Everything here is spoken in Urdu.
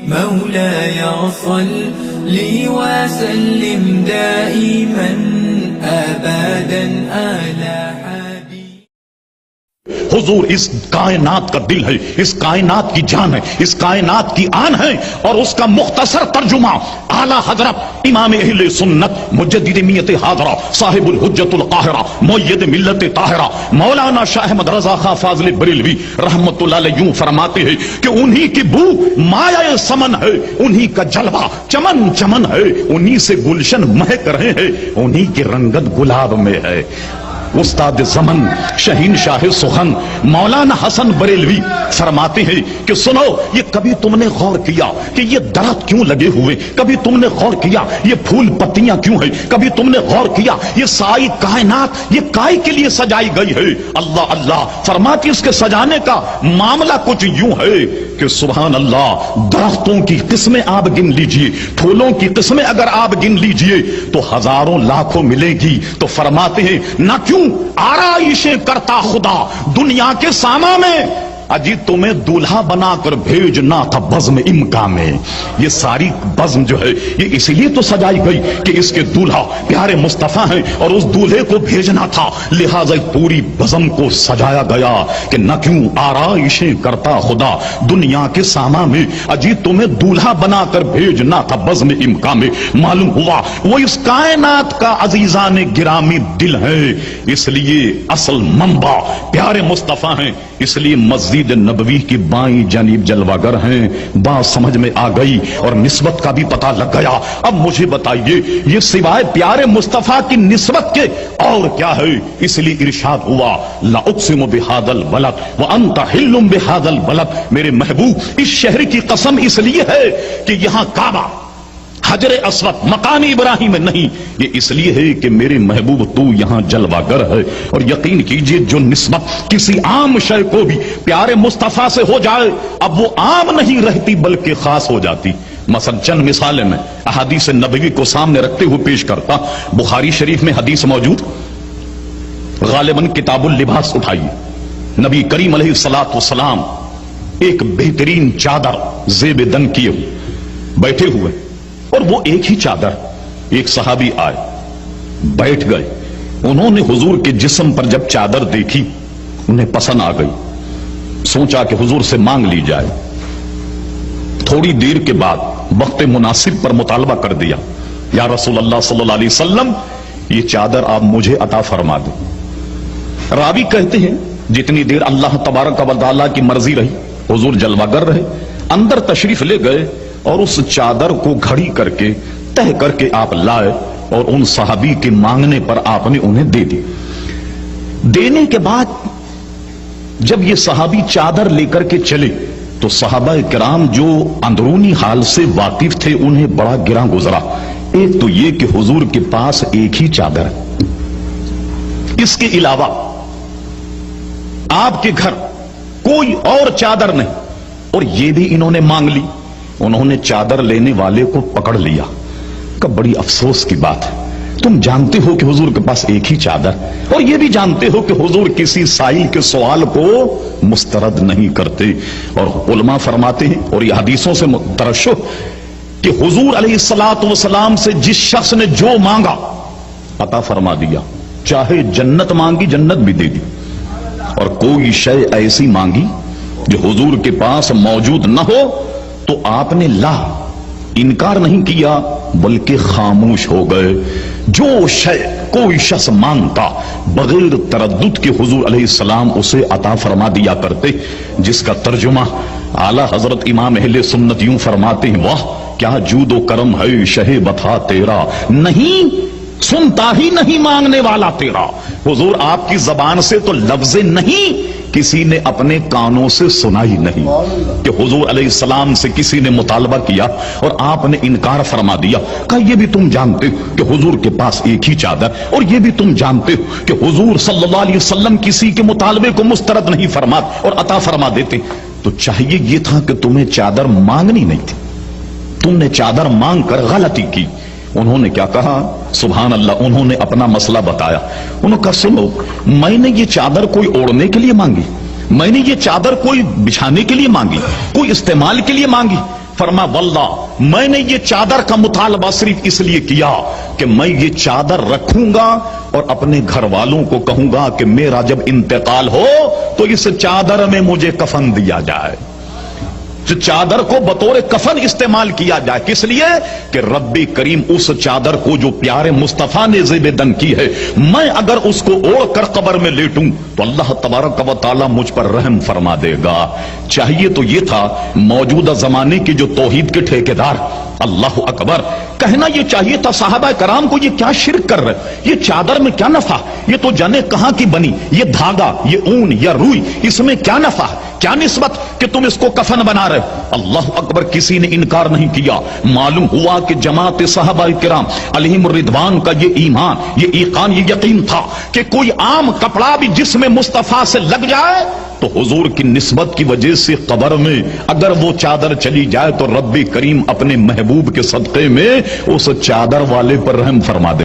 مولاي صل وسلم دائما ابدا على حضور اس کائنات کا دل ہے، اس کائنات کی جان ہے، اس کائنات کی آن ہے، اور اس کا مختصر ترجمہ اعلی حضرت امام اہل سنت مجدد میت حاضرہ صاحب الحجت القاہرہ مؤید ملت طاہرہ مولانا شاہ احمد رضا خان فاضل بریلوی رحمت اللہ علیہ یوں فرماتے ہیں کہ انہی کی بو مایہ سمن ہے، انہی کا جلوہ چمن چمن ہے، انہی سے گلشن مہک رہے ہیں، انہی کی رنگت گلاب میں ہے۔ استاد زمن شہین شاہ سخن مولانا حسن بریلوی فرماتے ہیں کہ سنو، یہ کبھی تم نے غور کیا کہ یہ درخت کیوں لگے ہوئے؟ کبھی تم نے غور کیا یہ پھول پتیاں کیوں ہیں؟ کبھی تم نے غور کیا یہ ساری کائنات یہ کائے کے لیے سجائی گئی ہے؟ اللہ اللہ فرماتی اس کے سجانے کا معاملہ کچھ یوں ہے کہ سبحان اللہ، درختوں کی قسمیں آپ گن لیجئے، پھولوں کی قسمیں اگر آپ گن لیجئے تو ہزاروں لاکھوں ملے گی۔ تو فرماتے ہیں نہ کیوں آرائشیں کرتا خدا دنیا کے ساما میں، اجی تمہیں دولہا بنا کر بھیجنا تھا بزم امکا میں۔ یہ ساری بزم جو ہے یہ اسی لیے تو سجائی گئی کہ اس کے دولہا پیارے مصطفیٰ ہیں اور اس دولہے کو بھیجنا تھا، لہذا پوری بزم کو سجایا گیا کہ نہ کیوں آرائشیں کرتا خدا دنیا کے ساما میں، اجی تمہیں دولہا بنا کر بھیجنا تھا بزم امکا میں۔ معلوم ہوا وہ اس کائنات کا عزیزان گرامی دل ہے، اس لیے اصل منبع پیارے مصطفیٰ ہیں، اس لیے مسجد نبوی کی بائیں جانب جلوگر ہیں۔ بات سمجھ میں آ گئی اور نسبت کا بھی پتہ لگ گیا۔ اب مجھے بتائیے یہ سوائے پیارے مصطفیٰ کی نسبت کے اور کیا ہے؟ اس لیے ارشاد ہوا لا اقسم بہذا البلد وانت حل بہذا البلد، میرے محبوب اس شہر کی قسم اس لیے ہے کہ یہاں کعبہ حجر اسود مقام ابراہیم میں نہیں، یہ اس لیے ہے کہ میرے محبوب تو یہاں جلوہ گر ہے۔ اور یقین کیجئے جو نسبت کسی عام شے کو بھی پیارے مصطفیٰ سے ہو جائے اب وہ عام نہیں رہتی بلکہ خاص ہو جاتی۔ مثلا چند مثالیں میں احادیث نبوی کو سامنے رکھتے ہوئے پیش کرتا۔ بخاری شریف میں حدیث موجود، غالباً کتاب اللباس اٹھائیے، نبی کریم علیہ الصلوۃ والسلام ایک بہترین چادر زیب دن کیے ہوئے بیٹھے ہوئے، اور وہ ایک ہی چادر، ایک صحابی آئے بیٹھ گئے، انہوں نے حضور کے جسم پر جب چادر دیکھی انہیں پسند آ گئی، سوچا کہ حضور سے مانگ لی جائے۔ تھوڑی دیر کے بعد وقت مناسب پر مطالبہ کر دیا، یا رسول اللہ صلی اللہ علیہ وسلم یہ چادر آپ مجھے عطا فرما دیں۔ راوی کہتے ہیں جتنی دیر اللہ تبارک و تعالیٰ کی مرضی رہی حضور جلوہ گر رہے، اندر تشریف لے گئے اور اس چادر کو گھڑی کر کے تہ کر کے آپ لائے اور ان صحابی کے مانگنے پر آپ نے انہیں دے دی۔ دینے کے بعد جب یہ صحابی چادر لے کر کے چلے تو صحابہ کرام جو اندرونی حال سے واقف تھے انہیں بڑا گراں گزرا۔ ایک تو یہ کہ حضور کے پاس ایک ہی چادر ہے، اس کے علاوہ آپ کے گھر کوئی اور چادر نہیں، اور یہ بھی انہوں نے مانگ لی۔ انہوں نے چادر لینے والے کو پکڑ لیا کہ بڑی افسوس کی بات ہے، تم جانتے ہو کہ حضور کے پاس ایک ہی چادر، اور یہ بھی جانتے ہو کہ حضور کسی سائل کے سوال کو مسترد نہیں کرتے۔ اور علماء فرماتے ہیں اور یہ حدیثوں سے ترشح کہ حضور علیہ الصلوۃ والسلام سے جس شخص نے جو مانگا عطا فرما دیا، چاہے جنت مانگی جنت بھی دے دی، اور کوئی شے ایسی مانگی جو حضور کے پاس موجود نہ ہو تو آپ نے لا انکار نہیں کیا بلکہ خاموش ہو گئے۔ جو شے کوئی شخص مانگتا بغیر تردد کے حضور علیہ السلام اسے عطا فرما دیا کرتے، جس کا ترجمہ اعلیٰ حضرت امام اہل سنت یوں فرماتے ہیں واہ کیا جود و کرم ہے شہ بتا تیرا، نہیں سنتا ہی نہیں مانگنے والا تیرا۔ حضور آپ کی زبان سے تو لفظ نہیں کسی نے اپنے کانوں سے سنا ہی نہیں کہ حضور علیہ السلام سے کسی نے مطالبہ کیا اور آپ نے انکار فرما دیا۔ کہا یہ بھی تم جانتے ہو کہ حضور کے پاس ایک ہی چادر، اور یہ بھی تم جانتے ہو کہ حضور صلی اللہ علیہ وسلم کسی کے مطالبے کو مسترد نہیں فرماتے اور عطا فرما دیتے، تو چاہیے یہ تھا کہ تمہیں چادر مانگنی نہیں تھی، تم نے چادر مانگ کر غلطی کی۔ انہوں نے کیا کہا سبحان اللہ، انہوں نے اپنا مسئلہ بتایا۔ انہوں نے کہا سنو، میں نے یہ چادر کوئی اوڑھنے کے لیے مانگی، میں نے یہ چادر کوئی بچھانے کے لیے مانگی، کوئی استعمال کے لیے مانگی، فرما واللہ میں نے یہ چادر کا مطالبہ صرف اس لیے کیا کہ میں یہ چادر رکھوں گا اور اپنے گھر والوں کو کہوں گا کہ میرا جب انتقال ہو تو اس چادر میں مجھے کفن دیا جائے، چادر کو بطور کفن استعمال کیا جائے۔ کس لیے کہ رب کریم اس چادر کو جو پیارے مصطفیٰ نے زیب دن کی ہے، میں اگر اس کو اوڑھ کر قبر میں لیٹوں تو اللہ تبارک و تعالی مجھ پر رحم فرما دے گا۔ چاہیے تو یہ تھا موجودہ زمانے کے جو توحید کے ٹھیکیدار، اللہ اکبر، کہنا یہ چاہیے تھا صحابہ کرام کو یہ کیا شرک کر رہے، یہ چادر میں کیا نفع، یہ تو جانے کہاں کی بنی، یہ دھاگا، یہ اون یا روئی، اس میں کیا نفع ہے، کیا نسبت کہ تم اس کو کفن بنا رہے۔ اللہ اکبر، کسی نے انکار نہیں کیا۔ معلوم ہوا کہ جماعت صحابہ کرام علیہم الرضوان کا یہ ایمان، یہ ایقان، یہ یقین تھا کہ کوئی عام کپڑا بھی جسم مصطفیٰ سے لگ جائے تو حضور کی نسبت کی وجہ سے قبر میں اگر وہ چادر چلی جائے تو رب کریم اپنے محبوب کے صدقے میں اس چادر والے پر رحم فرما دے۔